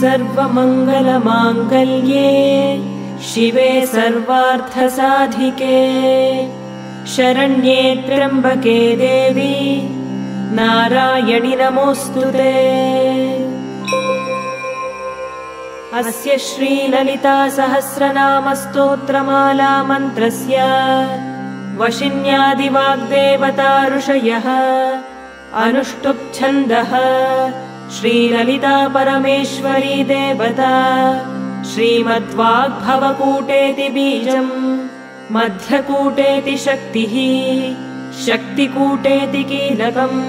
सर्वमङ्गलमाङ्गल्ये शिवे सर्वार्थसाधिके शरण्ये त्र्यम्बके देवी नारायणि नमोऽस्तुते। अस्य श्रीललिता सहस्रनाम स्तोत्रमाला मन्त्रस्य वशिन्यादिवाग्देवता ऋषयः अनुष्टुप् छन्दः श्रीललिता परमेश्वरी देवता श्रीमद्वाग्भवकूटेति बीजम् मध्यकूटेति शक्तिः शक्तिकूटेति कीलकम्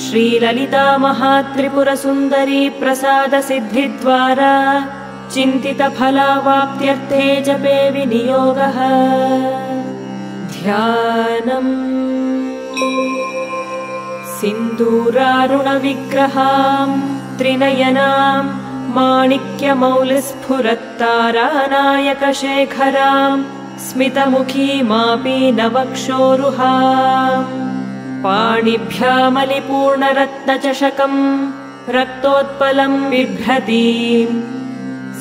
श्रीललिता महात्रिपुरसुन्दरी प्रसादसिद्धिद्वारा चिन्तितफलावाप्त्यर्थे जपे विनियोगः। ध्यानम् सिन्दूरारुणविग्रहाम् त्रिनयनाम् माणिक्यमौलिस्फुरत्तारानायकशेखराम् स्मितमुखीमापीनवक्षोरुहाम् पाणिभ्यामलिपूर्णरत्नचषकम् रक्तोत्पलम् बिभ्रतीम्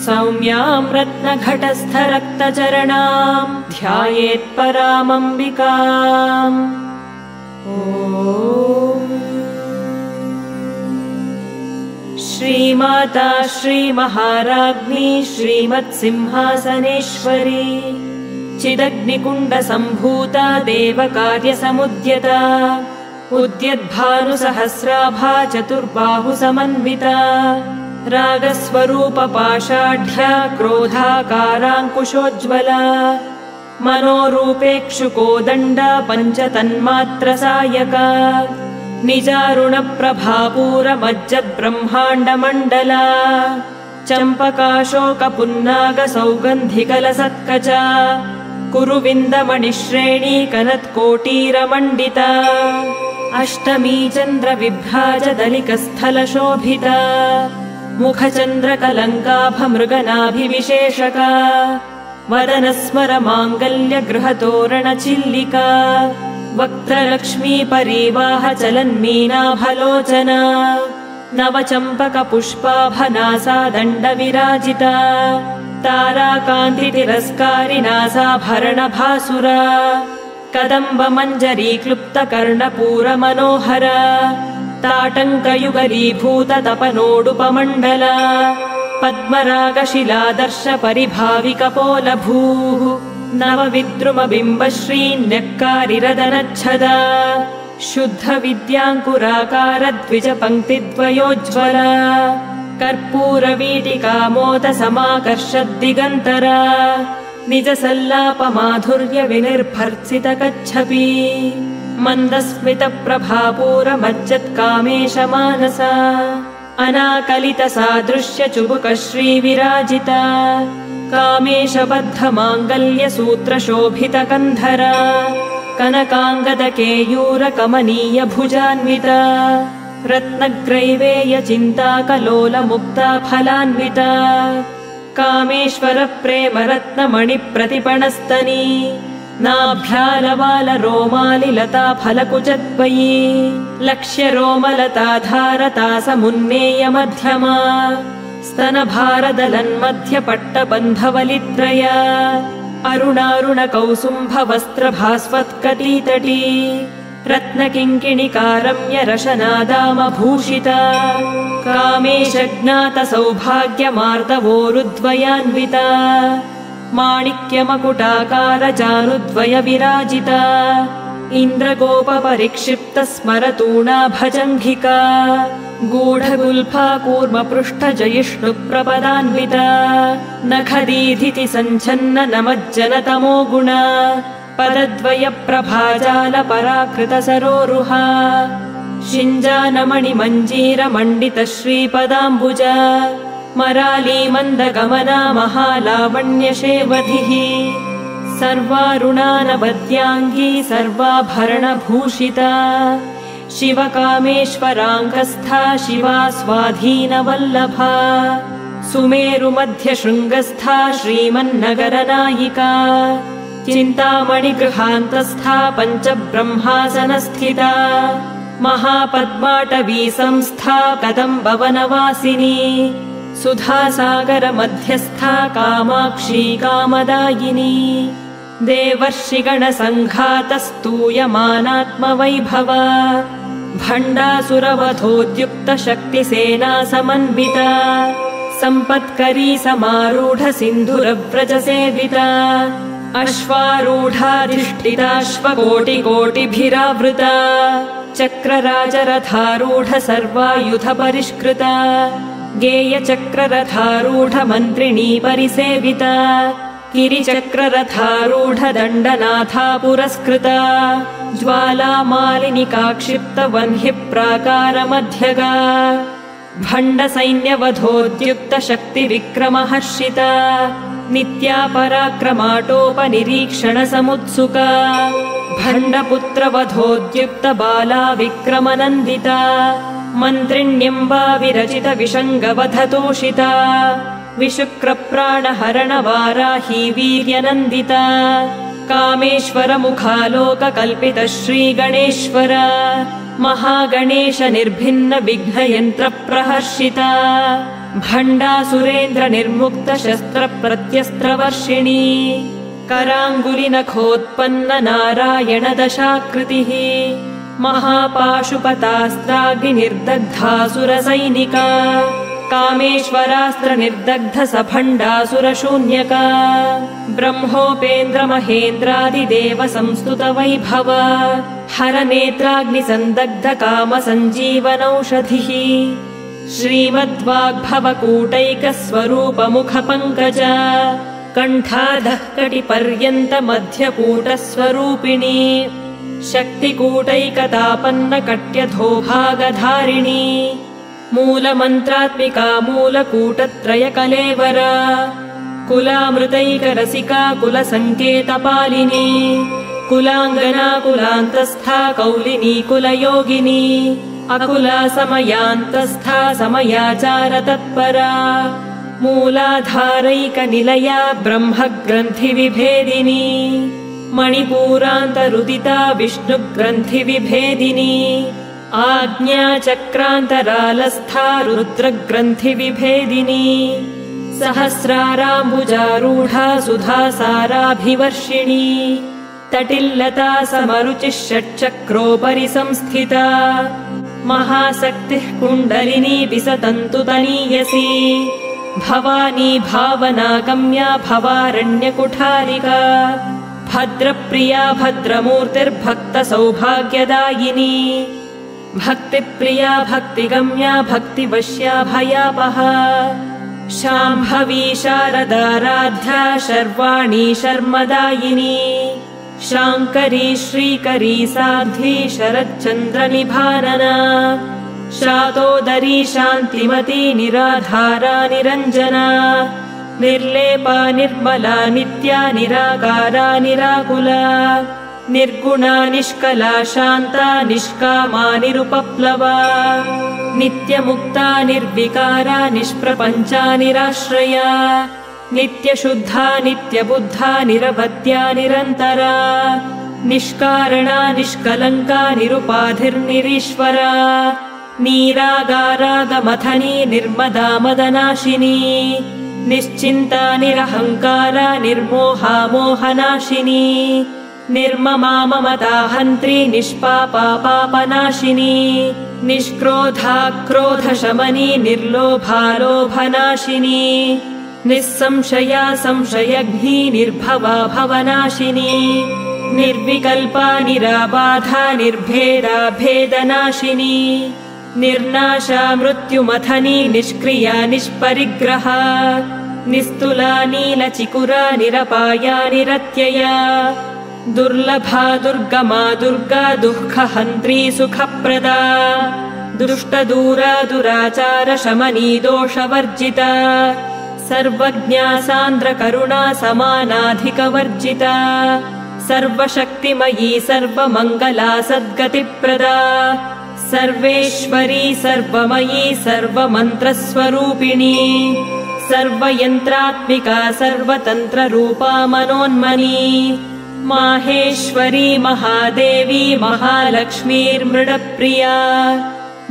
सौम्याम् रत्नघटस्थरक्तचरणाम् ध्यायेत्परामम्बिकाम्। ॐ श्रीमाता श्रीमहाराज्ञी श्रीमत्सिंहासनेश्वरी चिदग्निकुण्डसम्भूता देवकार्यसमुद्यता उद्यद्भानुसहस्राभा चतुर्बाहुसमन्विता रागस्वरूपपाषाढ्या क्रोधाकाराङ्कुशोज्ज्वला मनोरूपेक्षुकोदण्डा पञ्चतन्मात्रसायका निजारुणप्रभापूरमज्जब्रह्माण्डमण्डला चम्पकाशोकपुन्नागसौगन्धिकलसत्कचा कुरुविन्दमणिश्रेणी कनत्कोटीरमण्डिता अष्टमी चन्द्रविभ्राजदलिकस्थलशोभिता मुखचन्द्रकलङ्काभमृगनाभिविशेषका वदनस्मरमाङ्गल्यगृहतोरणचिल्लिका वक्त्रलक्ष्मीपरीवाहचलन्मीनाभलोचना नवचम्पकपुष्पाभनासा दण्डविराजिता ताराकान्तितिरस्कारिनासाभरणभासुरा कदम्बमञ्जरीक्लुप्तकर्णपूरमनोहरा ताटङ्कयुगलीभूततपनोडुपमण्डला पद्मरागशिलादर्शपरिभाविकपोलभूः नवविद्रुमबिम्बश्रीन्यक्कारिरदनच्छदा शुद्धविद्याङ्कुराकारद्विजपङ्क्तिद्वयोज्ज्वला कर्पूरवीटिकामोदसमाकर्षद्दिगन्तरा निजसल्लापमाधुर्यविनिर्भर्त्सितकच्छपी मन्दस्मितप्रभापूरमज्जत्कामेशमानसा अनाकलितसादृश्यचुबुकश्रीविराजिता कामेशबद्धमाङ्गल्यसूत्रशोभितकन्धरा कनकाङ्गदकेयूरकमनीयभुजान्विता रत्नग्रैवेयचिन्ताकलोलमुक्ता फलान्विता कामेश्वरप्रेमरत्नमणिप्रतिपणस्तनी नाभ्यालवालरोमालिलता फलकुचद्वयी लक्ष्यरोमलताधारतासमुन्नेयमध्यमा स्तनभारदलन्मध्यपट्टबन्धवलित्रया अरुणारुणकौसुम्भवस्त्रभास्वत्कटीतटी रत्नकिङ्किणिकारम्यरशनादामभूषिता कामेशज्ञातसौभाग्यमार्दवोरुद्वयान्विता माणिक्यमकुटाकारजानुद्वयविराजिता इन्द्रगोपपरिक्षिप्तस्मरतूणाभजङ्घिका गूढगुल्फा कूर्मपृष्ठजयिष्णुप्रपदान्विता नखदीधिति सञ्छन्न नमज्जनतमो गुणा पदद्वयप्रभाजालपराकृतसरोरुहा शिञ्जानमणिमञ्जीरमण्डितश्रीपदाम्बुजा मरालीमन्दगमना महालावण्यशेवधिः सर्वारुणानवद्याङ्गी सर्वाभरणभूषिता शिवकामेश्वराङ्गस्था शिवा स्वाधीनवल्लभा सुमेरुमध्यशृङ्गस्था श्रीमन्नगरनायिका चिन्तामणिगृहान्तस्था पञ्चब्रह्मासनस्थिता महापद्माटवी संस्था कदम्बवनवासिनी सुधासागरमध्यस्था कामाक्षी कामदायिनी देवर्षिगणसङ्घातस्तूयमानात्मवैभवा भण्डासुरवधोद्युक्तशक्तिसेना समन्विता सम्पत्करी समारूढ सिन्धुरव्रजसेविता अश्वारूढाधिष्ठिताश्वकोटिकोटिभिरावृता चक्रराजरथारूढ सर्वायुधपरिष्कृता गेयचक्ररथारूढ मन्त्रिणी परिसेविता गिरिचक्ररथारूढ दण्डनाथा पुरस्कृता ज्वालामालिनिकाक्षिप्तवह्निप्राकारमध्यगा भण्डसैन्यवधोद्युक्तशक्तिविक्रमहर्षिता नित्या पराक्रमाटोपनिरीक्षणसमुत्सुका भण्डपुत्रवधोद्युक्तबाला विक्रमनन्दिता मन्त्रिण्यम्बा विरचितविषङ्गवधतोषिता विशुक्रप्राणहरणवाराही वीर्यनन्दिता कामेश्वरमुखालोककल्पित श्रीगणेश्वर महागणेश निर्भिन्न विघ्नयन्त्रप्रहर्षिता भण्डासुरेन्द्र निर्मुक्त शस्त्रप्रत्यस्त्रवर्षिणी कराङ्गुलिनखोत्पन्न नारायण दशाकृतिः महापाशुपतास्त्राग्निर्दग्धासुरसैनिका कामेश्वरास्त्र निर्दग्ध सभण्डासुरशून्यका ब्रह्मोपेन्द्र महेन्द्रादिदेव संस्तुत वैभव हरनेत्राग्निसन्दग्ध कामसञ्जीवनौषधिः श्रीमद्वाग्भवकूटैकस्वरूपमुखपङ्कज कण्ठाधः कटिपर्यन्त मध्यकूटस्वरूपिणी शक्तिकूटैकतापन्न कट्यधोभागधारिणी मूलमन्त्रात्मिका मूलकूटत्रयकलेवरा कुलामृतैकरसिका कुलसङ्केतपालिनी कुलाङ्गना कुलान्तस्था कौलिनी कुलयोगिनी अकुला समयान्तस्था समयाचारतत्परा मूलाधारैकनिलया ब्रह्मग्रन्थिविभेदिनी मणिपूरान्तरुदिता विष्णुग्रन्थिविभेदिनी आज्ञाचक्रान्तरालस्था रुद्रग्रन्थिविभेदिनी सहस्राराम्बुजारूढा सुधासाराभिवर्षिणी तटिल्लता समरुचिः षट्चक्रोपरि संस्थिता महाशक्तिः कुण्डलिनी विसतन्तु तनीयसी भवानी भावनागम्या भवारण्यकुठारिका भद्रप्रिया भद्रमूर्तिर्भक्तसौभाग्यदायिनी भक्तिप्रिया भक्तिगम्या भक्तिवश्या भयापहा शाम्भवी शारदाराध्या शर्वाणी शर्मदायिनी शाङ्करी श्रीकरी साध्वी शरच्चन्द्रनिभानना शातोदरी शान्तिमती निराधारा निरञ्जना निर्लेपा निर्मला नित्या निराकारा निराकुला निर्गुणा निष्कला शान्ता निष्कामा निरुपप्लवा नित्यमुक्ता निर्विकारा निष्प्रपञ्चा निराश्रया नित्यशुद्धा नित्यबुद्धा निरवद्या निरन्तरा निष्कारणा निष्कलङ्का निरुपाधिर्निरीश्वरा नीरागारागमथनी निर्मदा मदनाशिनी निश्चिन्ता निरहङ्कारा निर्मोहा मोहनाशिनी निर्ममा ममताहन्त्री निष्पापा पापनाशिनी निष्क्रोधा क्रोधशमनी निर्लोभा लोभनाशिनी निस्संशया संशयघ्नी निर्भवा भवनाशिनी निर्विकल्पा निराबाधा निर्भेदा भेदनाशिनी निर्नाशा मृत्युमथनी निष्क्रिया निष्परिग्रहा निस्तुला नीलचिकुरा निरपाया निरत्यया दुर्लभा दुर्गमा दुर्गा दुःखहन्त्री सुखप्रदा दुष्टदूरा दुराचार शमनी दोषवर्जिता सर्वज्ञा सान्द्रकरुणा समानाधिकवर्जिता सर्वशक्तिमयी सर्वमङ्गला सद्गतिप्रदा सर्वेश्वरी सर्वमयी सर्वमन्त्रस्वरूपिणी सर्वयन्त्रात्मिका सर्वतन्त्ररूपा मनोन्मनी माहेश्वरी महादेवी महालक्ष्मीर्मृडप्रिया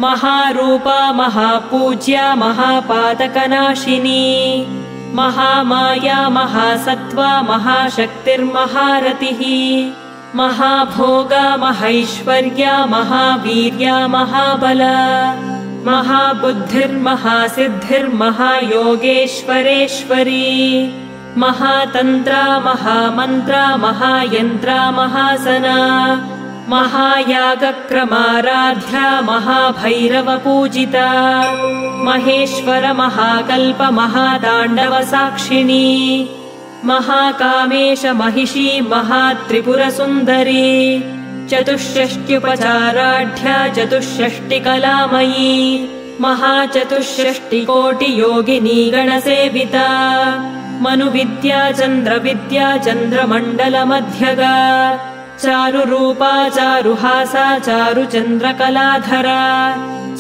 महारूपा महापूज्या महापातकनाशिनी महामाया महासत्त्वा महाशक्तिर्महारतिः महाभोगा महैश्वर्या महावीर्या महाबला महाबुद्धिर्महासिद्धिर्महायोगेश्वरेश्वरी महातन्त्रा महामन्त्रा महायन्त्रा महासना महायागक्रमाराध्या महाभैरवपूजिता महेश्वर महाकल्प महाताण्डवसाक्षिणी महाकामेश महिषी महात्रिपुरसुन्दरी चतुष्षष्ट्युपचाराढ्या चतुष्षष्टिकलामयी महाचतुष्षष्टिकोटियोगिनी गणसेविता मनुविद्या चन्द्रविद्या चन्द्रमण्डलमध्यगा चारुरूपा चारुहासा चारुचन्द्रकलाधरा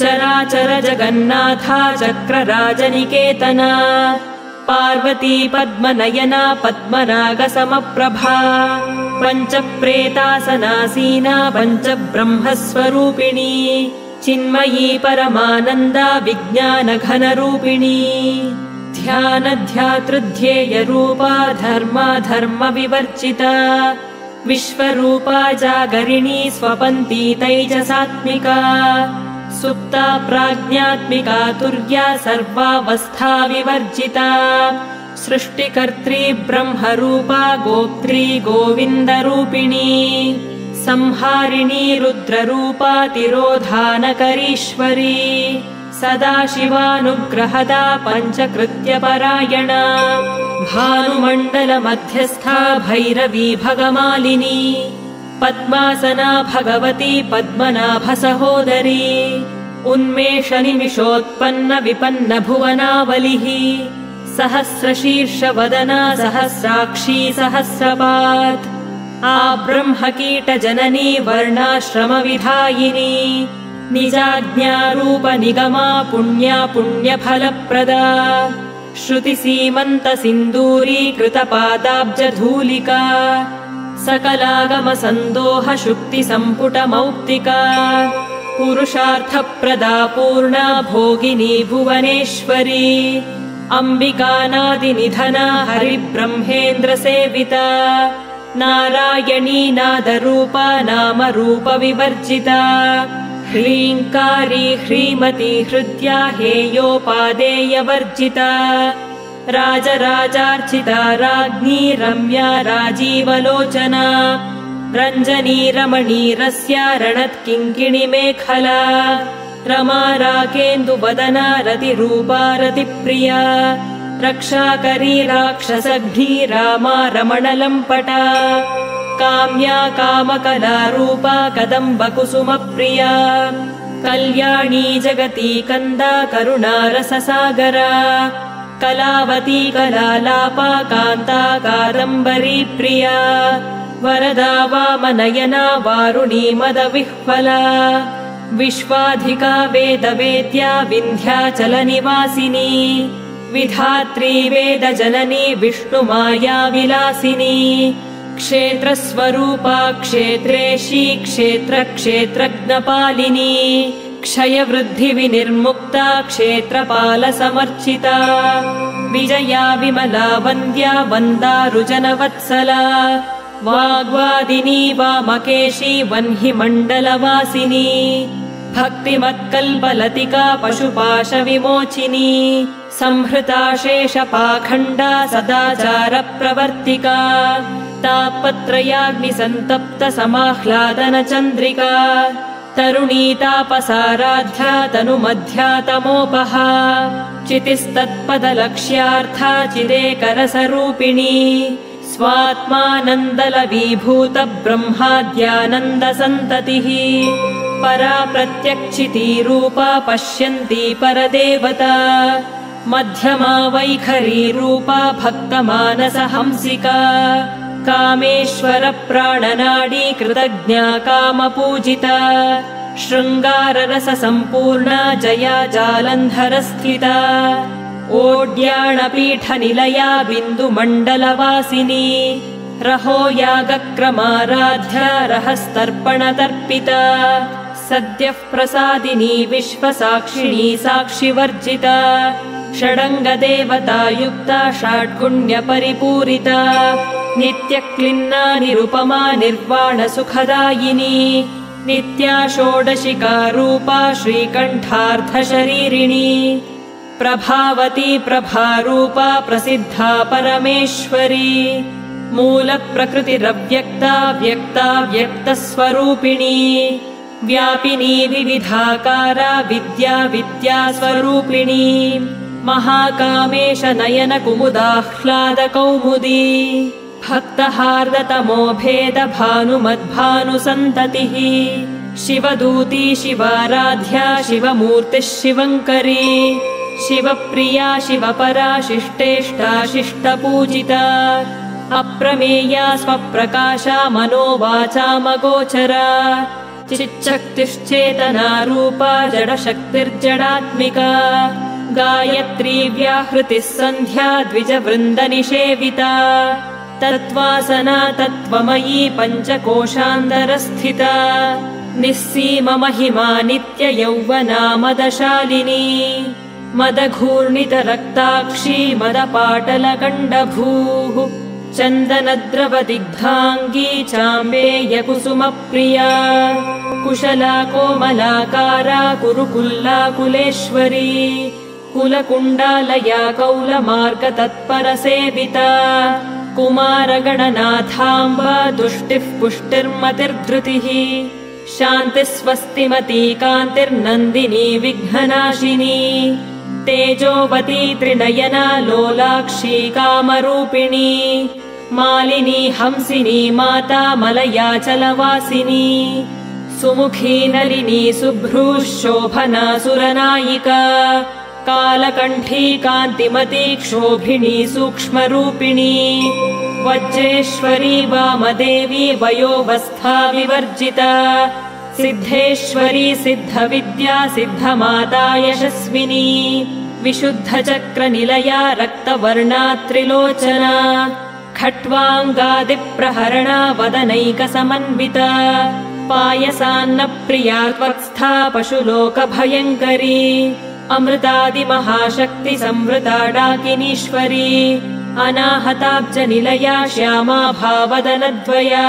चराचर जगन्नाथा चक्रराजनिकेतना पार्वती पद्मनयना पद्मनागसमप्रभा पञ्चप्रेतासनासीना पञ्चब्रह्मस्वरूपिणी चिन्मयी परमानन्दा विज्ञानघनरूपिणी ध्यानध्यातृध्येयरूपा धर्माधर्मविवर्जिता विश्वरूपा जागरिणी स्वपन्ती तैजसात्मिका सुप्ता प्राज्ञात्मिका तुर्या सर्वावस्था विवर्जिता सृष्टिकर्त्री ब्रह्मरूपा गोप्त्री गोविन्दरूपिणी संहारिणी रुद्ररूपा तिरोधानकरीश्वरी सदाशिवानुग्रहदा पञ्चकृत्यपरायणा भानुमण्डलमध्यस्था भैरवी भगमालिनी पद्मासना भगवती पद्मनाभसहोदरी उन्मेषनिमिषोत्पन्न विपन्न भुवनावलिः सहस्रशीर्षवदना सहस्राक्षी सहस्रपात् आब्रह्मकीटजननी वर्णाश्रमविधायिनी निजाज्ञारूपनिगमा पुण्या पुण्यफलप्रदा श्रुतिसीमन्तसिन्दूरीकृतपादाब्जधूलिका सकलागमसन्दोहशुक्तिसम्पुटमौक्तिका पुरुषार्थप्रदा पूर्णा भोगिनी भुवनेश्वरी अम्बिकानादिनिधना हरिब्रह्मेन्द्रसेविता नारायणी नादरूपा नामरूपविवर्जिता ह्रीङ्कारी ह्रीमती हृद्या हेयोपादेयवर्जिता राजराजार्चिता राज्ञी रम्या राजीवलोचना रञ्जनी रमणीरस्या रणत्किङ्किणिमेखला रमा राकेन्दुवदना रतिरूपा रतिप्रिया रक्षाकरी राक्षसघ्नी रामा रमणलम्पटा काम्या कामकलारूपा कदम्बकुसुमप्रिया कल्याणी जगती कन्दा करुणारससागरा कलावती कलालापा कान्ता कादम्बरी प्रिया वरदा वामनयना वारुणी मदविह्वला विश्वाधिका वेदवेद्या विन्ध्याचलनिवासिनी विधात्री वेदजननी विष्णुमाया विलासिनी क्षेत्रस्वरूपा क्षेत्रेशी क्षेत्रक्षेत्रज्ञपालिनी क्षयवृद्धिविनिर्मुक्ता क्षेत्रपालसमर्चिता विजया विमला वन्द्या वन्दारुजनवत्सला वाग्वादिनी वामकेशी वह्निमण्डलवासिनी भक्तिमत्कल्पलतिका पशुपाशविमोचिनी संहृता शेषपाखण्डा सदाचारप्रवर्तिका तापत्रयाग्निसन्तप्तसमाह्लादनचन्द्रिका तरुणीतापसाराध्या तनुमध्यातमोपहा चितिस्तत्पदलक्ष्यार्था चिदेकरसरूपिणी स्वात्मानन्दलवीभूत ब्रह्माद्यानन्दसन्ततिः परा प्रत्यक्षितीरूपा पश्यन्ती परदेवता मध्यमा वैखरीरूपा भक्तमानसहंसिका कामेश्वर प्राणनाडी कृतज्ञा कामपूजिता शृङ्गाररससम्पूर्णा जया जालन्धरस्थिता ओड्याणपीठनिलया बिन्दुमण्डलवासिनी रहो यागक्रमाराध्या रहस्तर्पणतर्पिता सद्यः प्रसादिनी विश्वसाक्षिणी साक्षिवर्जिता षडङ्गदेवतायुक्ता षड्गुण्यपरिपूरिता नित्यक्लिन्ना निरुपमा निर्वाणसुखदायिनी नित्या षोडशिका रूपा श्रीकण्ठार्धशरीरिणी प्रभावती प्रभारूपा प्रसिद्धा परमेश्वरी मूलप्रकृतिरव्यक्ता व्यक्ता व्यक्तस्वरूपिणी व्यापिनी विविधाकारा विद्या विद्यास्वरूपिणी महाकामेश नयन कुमुदाह्लादकौमुदी भक्तहार्दतमो भेद भानुमद्भानुसन्ततिः शिवदूती शिवाराध्या शिवमूर्तिः शिवङ्करी शिवप्रिया शिवपरा शिष्टेष्टा शिष्टपूजिता अप्रमेया स्वप्रकाशा मनोवाचामगोचरा चिच्छक्तिश्चेतना रूपा जडशक्तिर्जडात्मिका गायत्री व्याहृतिः सन्ध्या द्विजवृन्दनिषेविता तत्त्वासना तत्त्वमयी पञ्चकोशान्तरस्थिता निःसीममहिमा नित्ययौवना मदशालिनी मदघूर्णितरक्ताक्षी मदपाटलगण्डभूः चन्दनद्रवदिग्धाङ्गी चाम्बेयकुसुमप्रिया कुशला कोमलाकारा कुरुकुल्लाकुलेश्वरी कुलकुण्डालया कौलमार्गतत्परसेविता कुमारगणनाथाम्बा दुष्टिः पुष्टिर्मतिर्धृतिः शान्तिस्वस्तिमती कान्तिर्नन्दिनी विघ्ननाशिनी तेजोवती त्रिनयना लोलाक्षी कामरूपिणी मालिनी हंसिनी माता मलयाचलवासिनी सुमुखी नलिनी शुभ्रूः शोभना सुरनायिका कालकण्ठी कान्तिमती क्षोभिणी सूक्ष्मरूपिणी वज्रेश्वरी वामदेवी वयोवस्था विवर्जिता सिद्धेश्वरी सिद्धविद्या सिद्धमाता यशस्विनी विशुद्धचक्रनिलया रक्तवर्णा त्रिलोचना खट्वाङ्गादिप्रहरणा वदनैकसमन्विता पायसान्नप्रिया त्वत्स्था पशुलोकभयङ्करी अमृतादिमहाशक्ति संवृता डाकिनीश्वरी अनाहताब्जनिलया श्यामा भावदनद्वया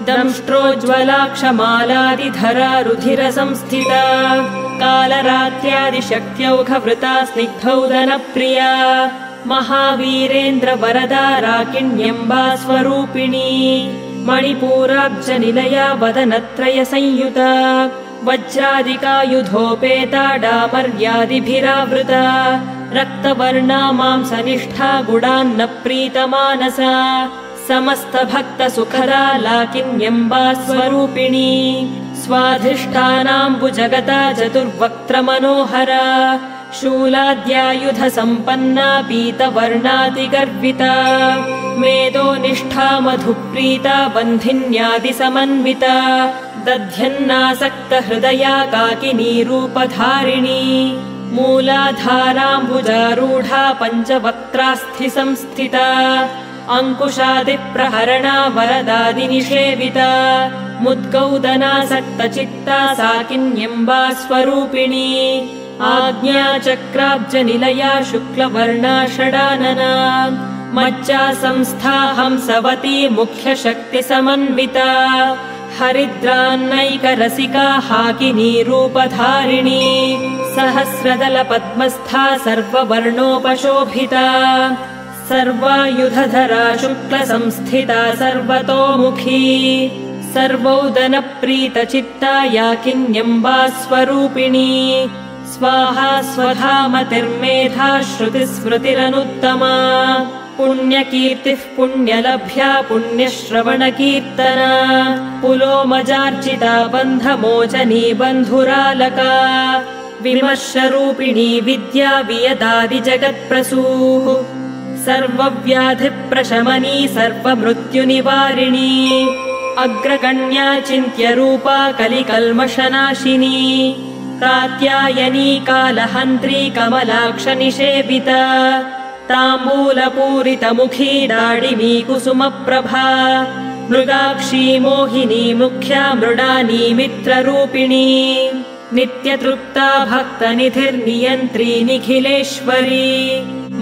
दंष्ट्रोज्ज्वलाक्षमालादिधरा रुधिरसंस्थिता कालरात्र्यादिशक्त्यौघवृता स्निग्धौदनप्रिया महावीरेन्द्रवरदा राकिण्यम्बा स्वरूपिणी मणिपूराब्जनिलया वदनत्रयसंयुता वज्रादिकायुधोपेता डामर्यादिभिरावृता रक्तवर्णा मांसनिष्ठा गुडान्नप्रीतमानसा समस्तभक्तसुखदा लाकिन्यम्बा स्वरूपिणी स्वाधिष्ठानाम्बुजगता चतुर्वक्त्रमनोहरा शूलाद्यायुधसम्पन्ना पीतवर्णातिगर्विता मेदोनिष्ठा मधुप्रीता बन्धिन्यादिसमन्विता दध्यन्नासक्तहृदया काकिनी रूपधारिणी मूलाधाराम्बुजारूढा पञ्चवक्त्रास्थिसंस्थिता अङ्कुशादिप्रहरणा वरदादिनिषेविता मुद्गौदनासक्तचित्ता साकिन्यम्बा स्वरूपिणी आज्ञाचक्राब्जनिलया शुक्लवर्णा षडानना मज्जा संस्था हंसवती मुख्यशक्तिसमन्विता हरिद्रान्नैकरसिका हाकिनी रूपधारिणी सहस्रदलपद्मस्था सर्ववर्णोपशोभिता सर्वायुधधरा शुक्लसंस्थिता सर्वतोमुखी सर्वौदनप्रीतचित्ता याकिन्यम्बा स्वरूपिणी स्वाहा स्वधामतिर्मेधा श्रुतिस्मृतिरनुत्तमा पुण्यकीर्तिः पुण्यलभ्या पुण्यश्रवणकीर्तना पुलोमजार्चिता बन्धमोचनी बन्धुरालका विमर्शरूपिणी विद्या वियदादिजगत्प्रसूः सर्वव्याधिप्रशमनी सर्वमृत्युनिवारिणी अग्रगण्या चिन्त्यरूपा कलिकल्मषनाशिनी कात्यायनी कालहन्त्री कमलाक्षनिषेविता ताम्बूलपूरितमुखी दाडिमी कुसुमप्रभा मृगाक्षी मोहिनी मुख्या मृडानी मित्ररूपिणी नित्यतृप्ता भक्तनिधिर्नियन्त्री निखिलेश्वरी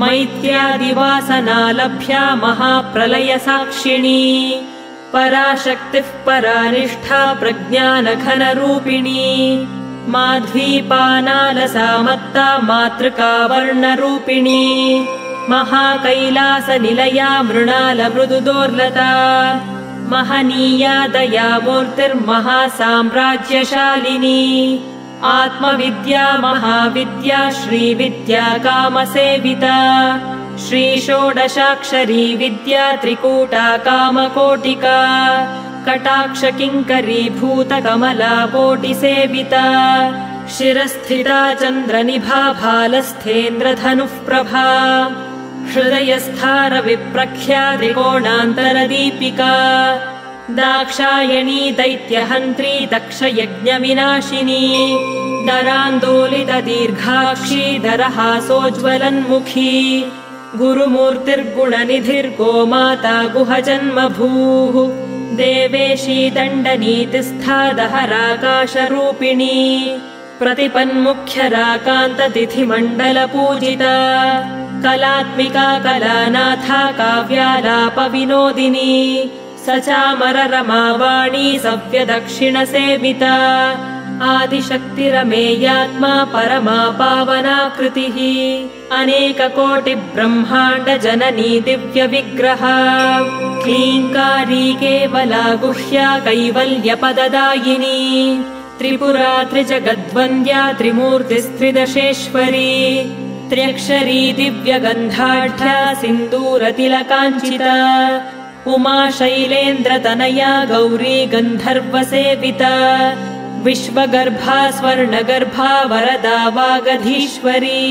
मैत्र्यादिवासनालभ्या महाप्रलयसाक्षिणी पराशक्तिः परानिष्ठा प्रज्ञानघनरूपिणी माध्वीपानालसामत्ता मातृका वर्णरूपिणी महाकैलासनिलया मृणालमृदुदोर्लता महनीया दयामूर्तिर्महासाम्राज्यशालिनी आत्मविद्या महाविद्या श्रीविद्या कामसेविता श्रीषोडशाक्षरी विद्या त्रिकूटा कामकोटिका कटाक्षकिङ्करी भूतकमला कोटिसेविता शिरस्थिता चन्द्रनिभा भालस्थेन्द्रधनुः प्रभा हृदयस्थारविप्रख्या त्रिकोणान्तरदीपिका दाक्षायणी दैत्यहन्त्री दक्षयज्ञविनाशिनी दरान्दोलितदीर्घाक्षी दरहासोज्ज्वलन्मुखी गुरुमूर्तिर्गुणनिधिर्गोमाता गुहजन्मभूः देवेशी दण्डनीतिस्था दहराकाशरूपिणी प्रतिपन्मुख्यराकान्ततिथिमण्डलपूजिता कलात्मिका कलानाथा काव्यालापविनोदिनी सचामररमावाणी सव्यदक्षिणसेविता आदिशक्तिरमेयात्मा परमा पावनाकृतिः अनेककोटिब्रह्माण्डजननी दिव्यविग्रहा क्लीङ्कारी केवला गुह्या कैवल्यपददायिनी त्रिपुरा त्रिजगद्वन्द्या त्रिमूर्तिस्त्रिदशेश्वरी त्र्यक्षरी दिव्यगन्धाढ्या सिन्दूरतिलकाञ्चिता उमा शैलेन्द्रतनया गौरी गन्धर्वसेविता विश्वगर्भा स्वर्णगर्भा वरदा वागधीश्वरी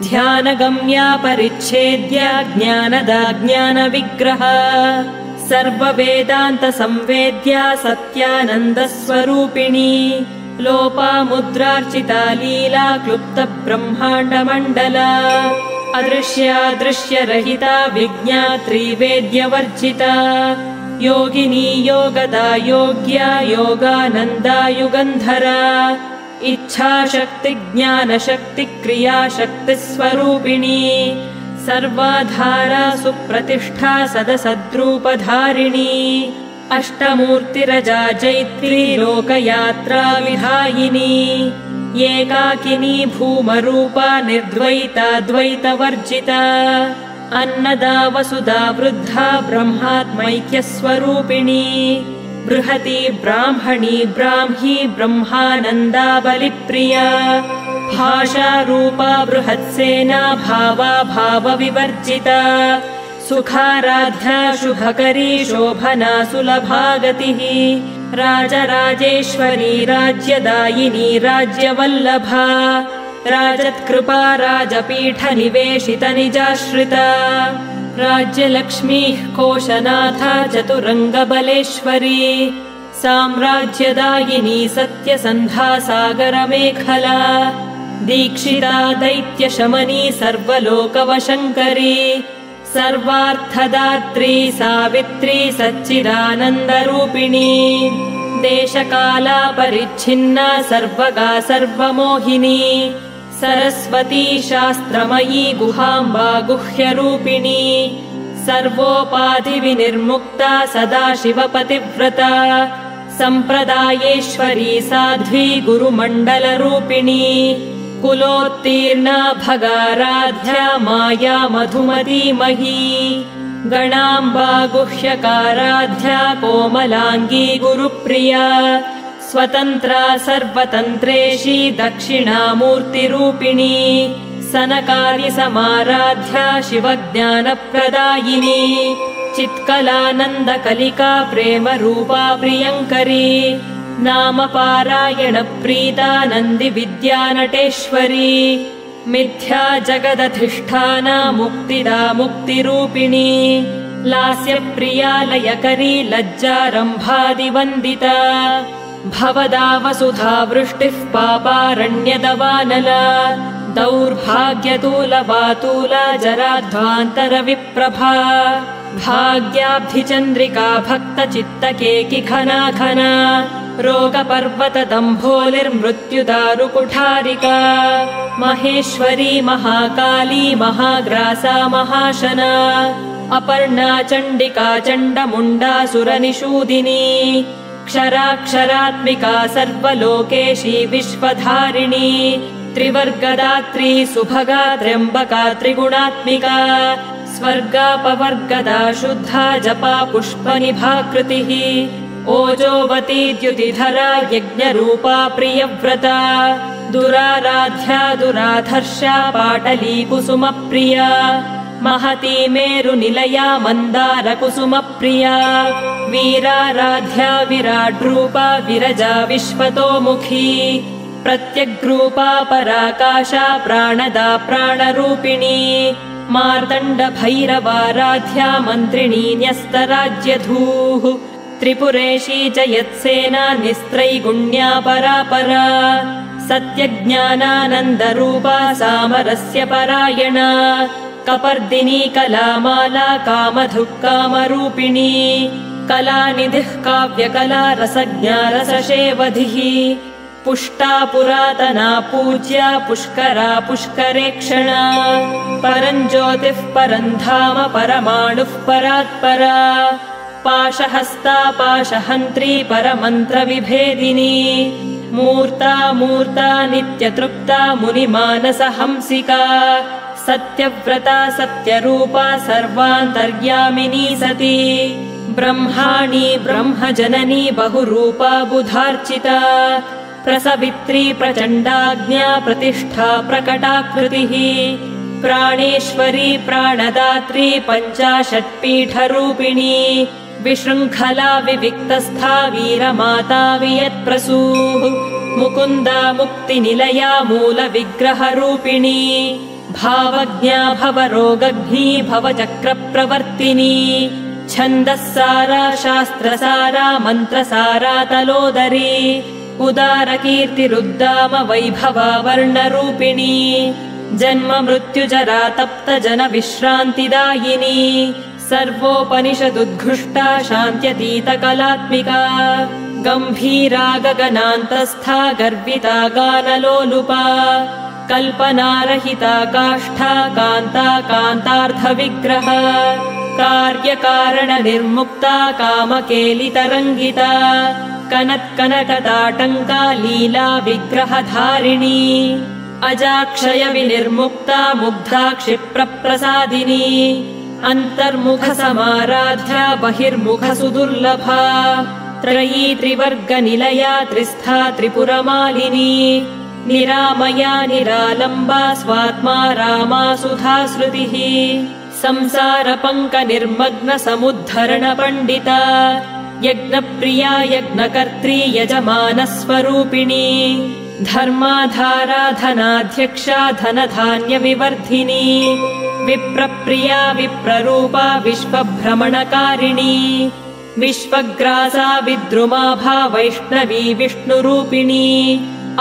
ध्यानगम्या परिच्छेद्या ज्ञानदा ज्ञानविग्रहा सर्ववेदान्तसंवेद्या सत्यानन्दस्वरूपिणी लोपामुद्रार्चिता लीला क्लुप्तब्रह्माण्डमण्डला अदृश्यादृश्यरहिता विज्ञात्री वेद्यवर्जिता योगिनी योगदा योग्या योगानन्दा युगन्धरा इच्छाशक्तिज्ञानशक्ति क्रियाशक्तिस्वरूपिणी सर्वाधारा सुप्रतिष्ठा सदसद्रूपधारिणी अष्टमूर्तिरजा जैत्री लोकयात्रा विधायिनी एकाकिनी भूमरूपा निर्द्वैता द्वैतवर्जिता अन्नदा वसुधा वृद्धा ब्रह्मात्मैक्यस्वरूपिणी बृहती ब्राह्मणी ब्राह्मी ब्रह्मानन्दा बलिप्रिया भाषारूपा बृहत्सेना भावा भावविवर्जिता सुखाराध्या शुभकरी शोभना सुलभागतिः राजराजेश्वरी राज्यदायिनी राज्यवल्लभा राजत्कृपा राजपीठनिवेशितनिजाश्रिता राज्यलक्ष्मीः कोशनाथा चतुरङ्गबलेश्वरी साम्राज्यदायिनी सत्यसन्धा सागरमेखला दीक्षिता दैत्यशमनी सर्वलोकवशङ्करी सर्वार्थदात्री सावित्री सच्चिदानन्दरूपिणी देशकाला परिच्छिन्ना सर्वगा सर्वमोहिनी सरस्वती शास्त्रमयी गुहाम्बा गुह्यरूपिणी सर्वोपाधिविनिर्मुक्ता सदाशिवपतिव्रता सम्प्रदायेश्वरी साध्वी गुरुमण्डलरूपिणी कुलोत्तीर्णा भगाराध्या माया मधुमतीमही गणाम्बा गुह्यकाराध्या कोमलाङ्गी गुरुप्रिया स्वतन्त्रा सर्वतन्त्रेशी दक्षिणामूर्तिरूपिणी सनकार्यसमाराध्या शिवज्ञानप्रदायिनी चित्कलानन्दकलिका प्रेमरूपा प्रियङ्करी नामपारायणप्रीता नन्दिविद्यानटेश्वरी मिथ्या जगदधिष्ठाना मुक्तिदा मुक्तिरूपिणी लास्यप्रिया लयकरी लज्जारम्भादिवन्दिता भवदा वसुधा वृष्टिः पापारण्यदवानला दौर्भाग्यतूलवातूला जराध्वान्तरविप्रभा भाग्याब्धिचन्द्रिका भक्तचित्तकेकि घना घना रोगपर्वतदम्भोलिर्मृत्युदारुकुठारिका महेश्वरी महाकाली महाग्रासा महाशना अपर्णा चण्डिका चण्डमुण्डासुरनिषूदिनी क्षराक्षरात्मिका सर्वलोकेशी विश्वधारिणी त्रिवर्गदात्री सुभगा त्र्यम्बका त्रिगुणात्मिका स्वर्गापवर्गदा शुद्धा जपा पुष्पनिभाकृतिः ओजोवती द्युतिधरा यज्ञरूपा प्रियव्रता दुराराध्या दुराधर्षा पाटली कुसुमप्रिया महती मेरुनिलया मन्दारकुसुमप्रिया वीराराध्या विराड्रूपा विरजा विश्वतोमुखी प्रत्यग्रूपा पराकाशा प्राणदा प्राणरूपिणी मार्तण्डभैरवाराध्या मन्त्रिणी न्यस्तराज्यधूः त्रिपुरेशी जयत्सेना निस्त्रैगुण्या परापरा सत्यज्ञानानन्दरूपा सामरस्य परायणा कपर्दिनी कलामाला कामधुक्कामरूपिणी कलानिधिः काव्यकला रसज्ञा रसशेवधिः पुष्टा पुरातना पूज्या पुष्करा पुष्करेक्षणा परञ्ज्योतिः परन्धाम परमाणुः परात्परा पाशहस्ता पाशहन्त्री परमन्त्रविभेदिनी मूर्ता मूर्ता नित्यतृप्ता मुनिमानसहंसिका सत्यव्रता सत्यरूपा सर्वान्तर्यामिनी सती ब्रह्माणी ब्रह्मजननी बहुरूपा बुधार्चिता प्रसवित्री प्रचण्डाज्ञा प्रतिष्ठा प्रकटाकृतिः प्राणेश्वरी प्राणदात्री पञ्चाशत्पीठरूपिणी विशृङ्खला विविक्तस्था वीरमाता वियत्प्रसूः मुकुन्दा मुक्तिनिलया मूलविग्रहरूपिणी भावज्ञा भवरोगघ्नी भवचक्रप्रवर्तिनी छन्दःसारा शास्त्रसारा मन्त्रसारा तलोदरी उदारकीर्तिरुद्दाम वैभवा वर्णरूपिणी जन्म मृत्युजरा तप्त जन विश्रान्तिदायिनी सर्वोपनिषदुद्घुष्टा शान्त्यतीतकलात्मिका गम्भीरा गगनान्तस्था गर्विता गानलोलुपा कल्पनारहिता काष्ठा कान्ता कान्तार्थविग्रह कार्यकारणनिर्मुक्ता कामकेलितरङ्गिता कनत्कनकताटङ्का लीला विग्रहधारिणी अजाक्षयविनिर्मुक्ता मुग्धा क्षिप्रप्रसादिनी अन्तर्मुखसमाराध्या बहिर्मुखसुदुर्लभा त्रयी त्रिवर्गनिलया त्रिस्था त्रिपुरमालिनी निरामया निरालम्बा स्वात्मा रामा सुधाश्रुतिः संसारपङ्कनिर्मग्नसमुद्धरणपण्डिता यज्ञप्रिया यज्ञकर्त्री यजमानस्वरूपिणी धर्माधाराधनाध्यक्षा धनधान्यविवर्धिनी विप्रप्रिया विप्ररूपा विश्वभ्रमणकारिणी विश्वग्रासा विद्रुमाभा वैष्णवी विष्णुरूपिणी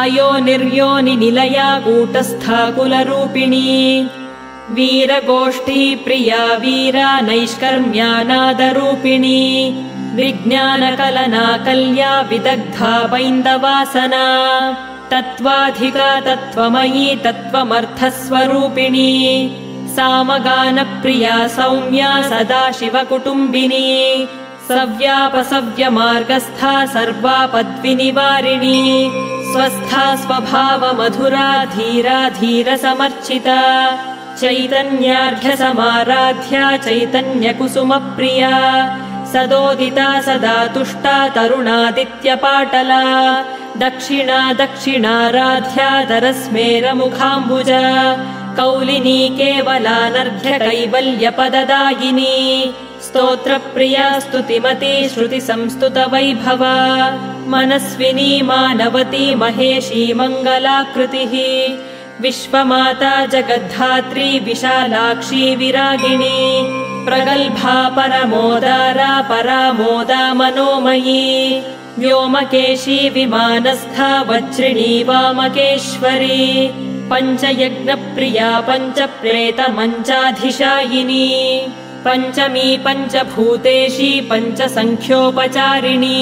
अयोनिर्योनिनिलया कूटस्था कुलरूपिणी वीरगोष्ठी प्रिया वीरा नैष्कर्म्यानादरूपिणी विज्ञानकलना कल्या विदग्धा वैन्दवासना तत्त्वाधिका तत्त्वमयी तत्त्वमर्थस्वरूपिणी सामगानप्रिया सौम्या सदाशिवकुटुम्बिनी सव्यापसव्यमार्गस्था सर्वापद्विनिवारिणी स्वस्था स्वभावमधुरा धीरा धीरसमर्चिता चैतन्यार्घ्यसमाराध्या चैतन्यकुसुमप्रिया सदोदिता सदा तुष्टा तरुणादित्यपाटला दक्षिणा दक्षिणाराध्या तरस्मेरमुखाम्बुजा कौलिनी केवलानर्घ्य कैवल्यपददायिनी स्तोत्रप्रिया स्तुतिमती श्रुतिसंस्तुतवैभवा मनस्विनी मानवती महेशी मङ्गलाकृतिः विश्वमाता जगद्धात्री विशालाक्षी विरागिणी प्रगल्भा परमोदारा परामोदा मनोमयी व्योमकेशी विमानस्था वज्रिणी वामकेश्वरी पञ्चयज्ञप्रिया पञ्चप्रेतमञ्चाधिशायिनी पञ्चमी पञ्चभूतेशी पञ्चसङ्ख्योपचारिणी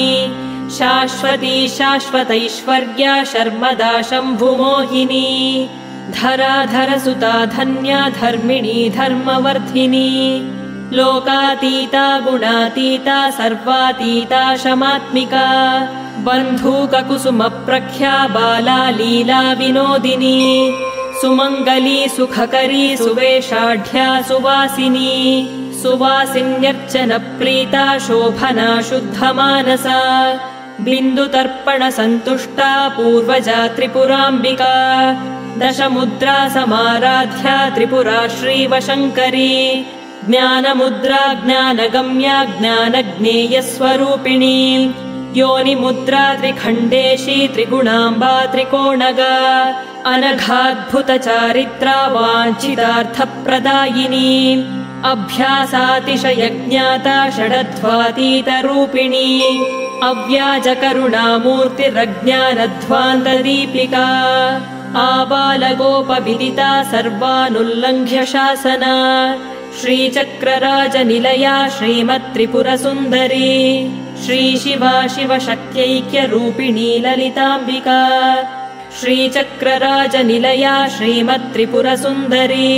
शाश्वती शाश्वतैश्वर्या शर्मदा शम्भुमोहिनी धराधरसुता धन्या धर्मिणी धर्मवर्धिनी लोकातीता गुणातीता सर्वातीता शमात्मिका बन्धूककुसुमप्रख्या बाला लीला विनोदिनी सुमङ्गली सुखकरी सुवेशाढ्या सुवासिनी सुवासिन्यर्चनप्रीता शोभना शुद्धमानसा बिन्दुतर्पणसन्तुष्टा पूर्वजा त्रिपुराम्बिका दशमुद्रा समाराध्या त्रिपुरा श्रीवशङ्करी ज्ञानमुद्रा ज्ञानगम्या ज्ञानज्ञेयस्वरूपिणी योनिमुद्रा त्रिखण्डेशी त्रिगुणाम्बा त्रिकोणगा अनघाद्भुतचारित्रा वाञ्छितार्थप्रदायिनी अभ्यासातिशयज्ञाता षडध्वातीतरूपिणी अव्याजकरुणामूर्तिरज्ञानध्वान्तदीपिका आबालगोपविदिता सर्वानुल्लङ्घ्य शासना श्रीचक्रराजनिलया श्रीमत्त्रिपुरसुन्दरी श्रीशिवा शिवशक्त्यैक्यरूपिणी ललिताम्बिका श्रीचक्रराजनिलया श्रीमत्त्रिपुरसुन्दरी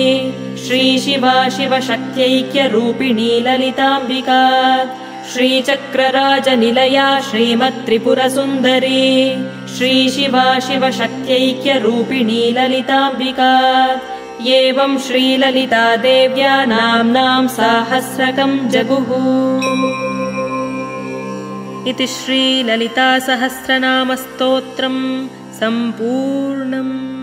श्रीशिवा शिवशक्त्यैक्यरूपिणी ललिताम्बिका श्रीचक्रराजनिलया श्रीमत्त्रिपुरसुन्दरी श्रीशिवा शिवशक्त्यैक्यरूपिणी ललिताम्बिका एवं श्रीललिता देव्या नाम्नां साहस्रकं जगुः। इति श्रीललितासहस्रनामस्तोत्रम् सम्पूर्णम्।